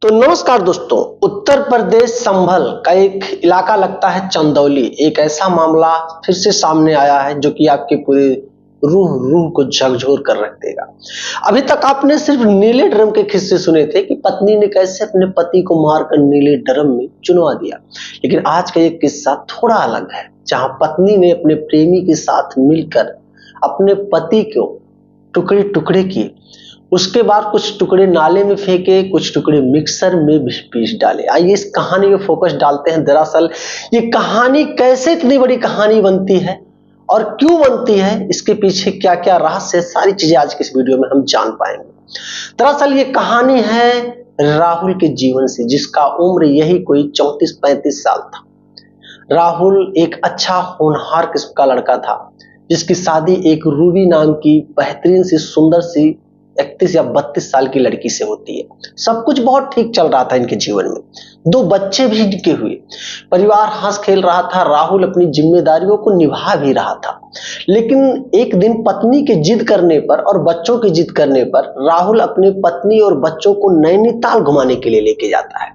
तो नमस्कार दोस्तों। उत्तर प्रदेश संभल का एक इलाका लगता है चंदौली। एक ऐसा मामला फिर से सामने आया है जो कि आपके पूरे रूह को झकझोर कर रख देगा। अभी तक आपने सिर्फ नीले ड्रम के किस्से सुने थे कि पत्नी ने कैसे अपने पति को मारकर नीले ड्रम में चुनवा दिया, लेकिन आज का ये किस्सा थोड़ा अलग है, जहां पत्नी ने अपने प्रेमी के साथ मिलकर अपने पति को टुकड़े टुकड़े किए। उसके बाद कुछ टुकड़े नाले में फेंके, कुछ टुकड़े मिक्सर में भी पीस डाले। आइए इस कहानी में फोकस डालते हैं। दरअसल ये कहानी कैसे इतनी बड़ी कहानी बनती है और क्यों बनती है, इसके पीछे क्या क्या रहस्य है, सारी चीजें आज की इस वीडियो में हम जान पाएंगे। दरअसल ये कहानी है राहुल के जीवन से, जिसका उम्र यही कोई 34-35 साल था। राहुल एक अच्छा होनहार किस्म का लड़का था, जिसकी शादी एक रूबी नाम की बेहतरीन सी सुंदर सी 31 या 32 साल की लड़की से होती है। सब कुछ बहुत ठीक चल रहा था इनके जीवन में, 2 बच्चे भी इनके हुए, परिवार हंस खेल रहा था, राहुल अपनी जिम्मेदारियों को निभा भी रहा था। लेकिन एक दिन पत्नी के जिद करने पर और बच्चों की जिद करने पर राहुल अपने पत्नी और बच्चों को नैनीताल घुमाने के लिए लेके जाता है।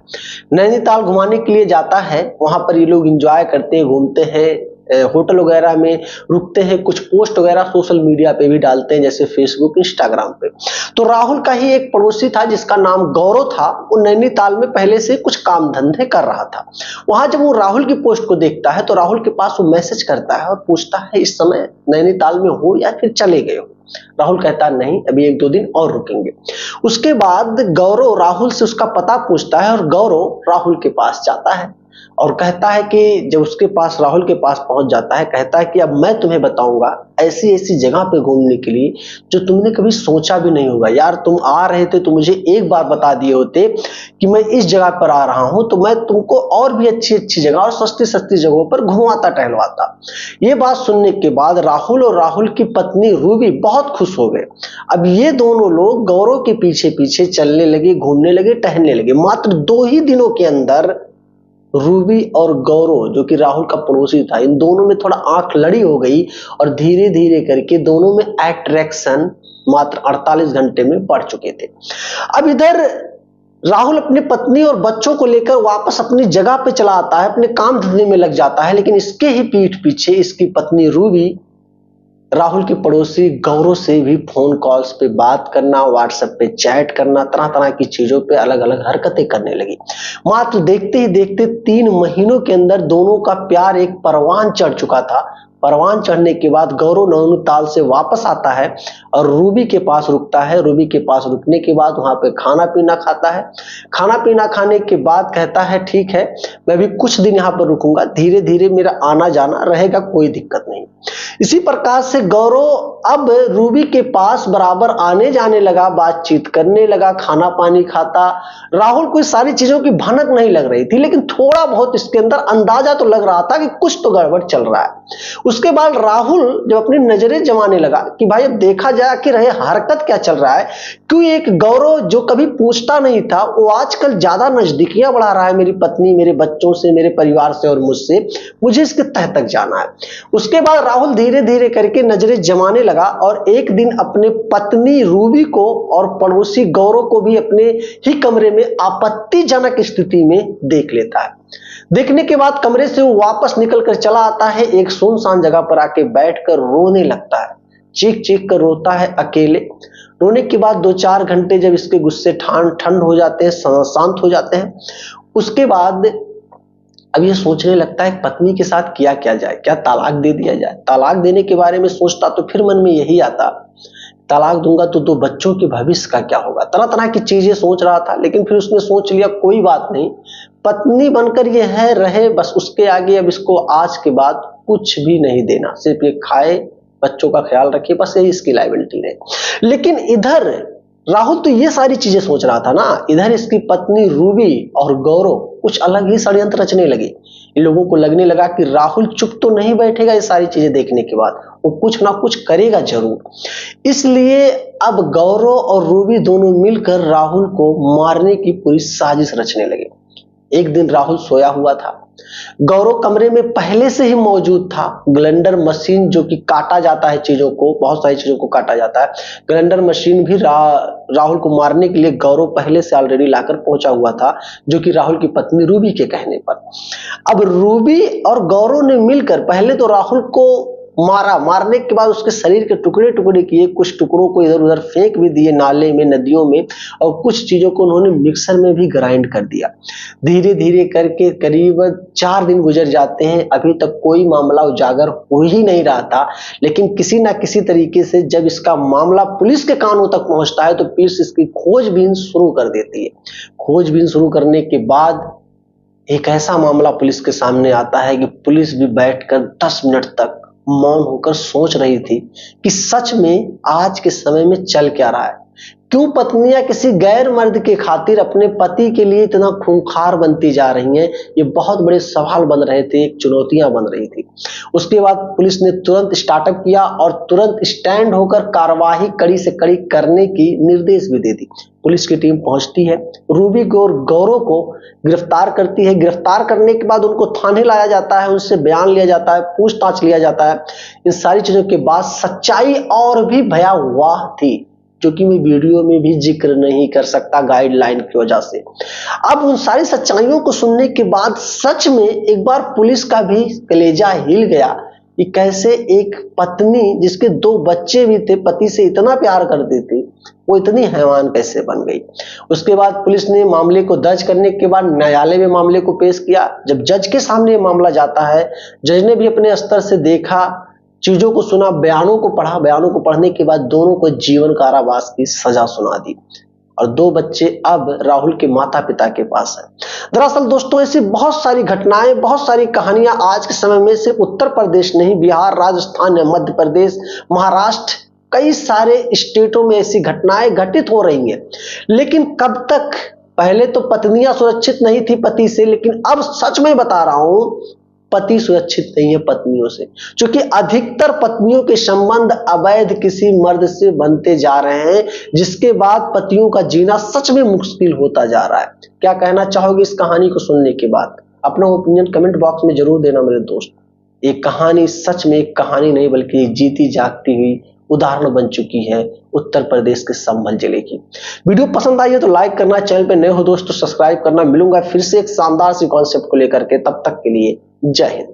नैनीताल घुमाने के लिए जाता है, वहां पर ये लोग एंजॉय करते हैं, घूमते हैं, होटल वगैरह में रुकते हैं, कुछ पोस्ट वगैरह सोशल मीडिया पे भी डालते हैं, जैसे फेसबुक, इंस्टाग्राम पे। तो राहुल का ही एक पड़ोसी था जिसका नाम गौरव था। वो नैनीताल में पहले से कुछ काम धंधे कर रहा था। वहां जब वो राहुल की पोस्ट को देखता है तो राहुल के पास वो मैसेज करता है और पूछता है इस समय नैनीताल में हो या फिर चले गए हो। राहुल कहता नहीं, अभी 1-2 दिन और रुकेंगे। उसके बाद गौरव राहुल से उसका पता पूछता है और गौरव राहुल के पास जाता है और कहता है कि जब उसके पास राहुल के पास पहुंच जाता है, कहता है कि अब मैं तुम्हें बताऊंगा ऐसी ऐसी जगह पे घूमने के लिए जो तुमने कभी सोचा भी नहीं होगा। यार तुम आ रहे थे तो मुझे एक बार बता दिए होते कि मैं इस जगह पर आ रहा हूं, तो मैं तुमको और भी अच्छी अच्छी जगह और सस्ती सस्ती जगहों पर घुमाता टहलवाता। ये बात सुनने के बाद राहुल और राहुल की पत्नी रूबी बहुत खुश हो गए। अब ये दोनों लोग गौरव के पीछे पीछे चलने लगे, घूमने लगे, टहलने लगे। मात्र 2 ही दिनों के अंदर रूबी और गौरव, जो कि राहुल का पड़ोसी था, इन दोनों में थोड़ा आंख लड़ी हो गई और धीरे धीरे करके दोनों में अट्रैक्शन मात्र 48 घंटे में बढ़ चुके थे। अब इधर राहुल अपनी पत्नी और बच्चों को लेकर वापस अपनी जगह पे चला आता है, अपने काम धंधे में लग जाता है, लेकिन इसके ही पीठ पीछे इसकी पत्नी रूबी राहुल के पड़ोसी गौरव से भी फोन कॉल्स पे बात करना, व्हाट्सएप पे चैट करना, तरह तरह की चीजों पे अलग अलग हरकतें करने लगी। मात्र देखते ही देखते 3 महीनों के अंदर दोनों का प्यार एक परवान चढ़ चुका था। परवान चढ़ने के बाद गौरव नैनीताल से वापस आता है और रूबी के पास रुकता है। रूबी के पास रुकने के बाद वहां पे खाना पीना खाता है। खाना पीना खाने के बाद कहता है ठीक है, मैं भी कुछ दिन यहाँ पर रुकूंगा, धीरे धीरे मेरा आना जाना रहेगा, कोई दिक्कत नहीं। इसी प्रकार से गौरव अब रूबी के पास बराबर आने जाने लगा, बातचीत करने लगा, खाना पानी खाता। राहुल को इस सारी चीजों की भनक नहीं लग रही थी, लेकिन थोड़ा बहुत इसके अंदर अंदाजा तो लग रहा था कि कुछ तो गड़बड़ चल रहा है। उसके बाद राहुल जब अपनी नजरें जमाने लगा कि भाई अब देखा जाए कि रहे हरकत क्या चल रहा है, क्यों एक गौरव जो कभी पूछता नहीं था वो आजकल ज्यादा नजदीकियां बढ़ा रहा है मेरी पत्नी, मेरे बच्चों से, मेरे परिवार से और मुझसे, मुझे इसके तह तक जाना है। उसके बाद राहुल धीरे धीरे करके नजरें जमाने लगा और एक दिन अपने पत्नी रूबी को और पड़ोसी गौरव को भी अपने ही कमरे में आपत्तिजनक स्थिति में देख लेता है। देखने के बाद कमरे से वो वापस निकलकर चला आता है, एक सुनसान जगह पर आके बैठकर रोने लगता है, चीख चीख कर रोता है अकेले। रोने के बाद 2-4 घंटे जब इसके गुस्से ठंड हो जाते हैं, शांत हो जाते हैं, उसके बाद अब ये सोचने लगता है पत्नी के साथ किया क्या जाए, क्या तलाक दे दिया जाए। तलाक देने के बारे में सोचता तो फिर मन में यही आता, तलाक दूंगा तो 2 बच्चों के भविष्य का क्या होगा। तरह तरह की चीजें सोच रहा था, लेकिन फिर उसने सोच लिया कोई बात नहीं, पत्नी बनकर ये है रहे, बस उसके आगे अब इसको आज के बाद कुछ भी नहीं देना, सिर्फ ये खाए, बच्चों का ख्याल रखे, बस यही इसकी लायबिलिटी रहे। लेकिन इधर राहुल तो ये सारी चीजें सोच रहा था ना, इधर इसकी पत्नी रूबी और गौरव कुछ अलग ही षड्यंत्र रचने लगे। इन लोगों को लगने लगा कि राहुल चुप तो नहीं बैठेगा ये सारी चीजें देखने के बाद, वो कुछ ना कुछ करेगा जरूर। इसलिए अब गौरव और रूबी दोनों मिलकर राहुल को मारने की पूरी साजिश रचने लगे। एक दिन राहुल सोया हुआ था, गौरव कमरे में पहले से ही मौजूद था। ग्राइंडर मशीन जो कि काटा जाता है चीजों को, बहुत सारी चीजों को काटा जाता है, ग्राइंडर मशीन भी राहुल को मारने के लिए गौरव पहले से ऑलरेडी लाकर पहुंचा हुआ था, जो कि राहुल की पत्नी रूबी के कहने पर। अब रूबी और गौरव ने मिलकर पहले तो राहुल को मारने के बाद उसके शरीर के टुकड़े टुकड़े किए, कुछ टुकड़ों को इधर उधर फेंक भी दिए नाले में, नदियों में, और कुछ चीजों को उन्होंने मिक्सर में भी ग्राइंड कर दिया। धीरे धीरे करके करीब 4 दिन गुजर जाते हैं, अभी तक कोई मामला उजागर हो ही नहीं रहा था। लेकिन किसी ना किसी तरीके से जब इसका मामला पुलिस के कानों तक पहुंचता है तो पुलिस इसकी खोजबीन शुरू कर देती है। खोजबीन शुरू करने के बाद एक ऐसा मामला पुलिस के सामने आता है कि पुलिस भी बैठकर 10 मिनट तक मौन होकर सोच रही थी कि सच में आज के समय में चल क्या रहा है। क्यों पत्नियां किसी गैर मर्द के खातिर अपने पति के लिए इतना खूंखार बनती जा रही हैं, ये बहुत बड़े सवाल बन रहे थे, एक चुनौतियां बन रही थी। उसके बाद पुलिस ने तुरंत स्टार्टअप किया और तुरंत स्टैंड होकर कार्यवाही कड़ी से कड़ी करने की निर्देश भी दे दी। पुलिस की टीम पहुंचती है, रूबी को और गौरव को गिरफ्तार करती है। गिरफ्तार करने के बाद उनको थाने लाया जाता है, उनसे बयान लिया जाता है, पूछताछ लिया जाता है। इन सारी चीजों के बाद सच्चाई और भी भयावह थी, जो कि मैं वीडियो में भी जिक्र नहीं कर सकता गाइडलाइन की वजह से। अब उन सारी सच्चाइयों को सुनने के बाद सच में एक बार पुलिस का भी कलेजा हिल गया कि कैसे एक पत्नी जिसके 2 बच्चे भी थे, पति से इतना प्यार करती थी, वो इतनी हैवान कैसे बन गई। उसके बाद पुलिस ने मामले को दर्ज करने के बाद न्यायालय में मामले को पेश किया। जब जज के सामने मामला जाता है, जज ने भी अपने स्तर से देखा, चीजों को सुना, बयानों को पढ़ा। बयानों को पढ़ने के बाद दोनों को जीवन कारावास की सजा सुना दी और 2 बच्चे अब राहुल के माता पिता के पास है। दरअसल दोस्तों, ऐसी बहुत सारी घटनाएं, बहुत सारी कहानियां आज के समय में सिर्फ उत्तर प्रदेश नहीं, बिहार, राजस्थान, मध्य प्रदेश, महाराष्ट्र, कई सारे स्टेटों में ऐसी घटनाएं घटित हो रही हैं। लेकिन कब तक? पहले तो पत्नियां सुरक्षित नहीं थी पति से, लेकिन अब सच में बता रहा हूं, पति सुरक्षित नहीं है पत्नियों से, क्योंकि अधिकतर पत्नियों के संबंध अवैध किसी मर्द से बनते जा रहे हैं, जिसके बाद पतियों का जीना सच में मुश्किल होता जा रहा है। क्या कहना चाहोगे इस कहानी को सुनने के बाद? अपना ओपिनियन कमेंट बॉक्स में जरूर देना मेरे दोस्त। एक कहानी सच में एक कहानी नहीं, बल्कि एक जीती जागती हुई उदाहरण बन चुकी है उत्तर प्रदेश के संभल जिले की। वीडियो पसंद आई है तो लाइक करना, चैनल पे नए हो दोस्तों सब्सक्राइब करना। मिलूंगा फिर से एक शानदार सी कॉन्सेप्ट को लेकर के, तब तक के लिए जय हिंद।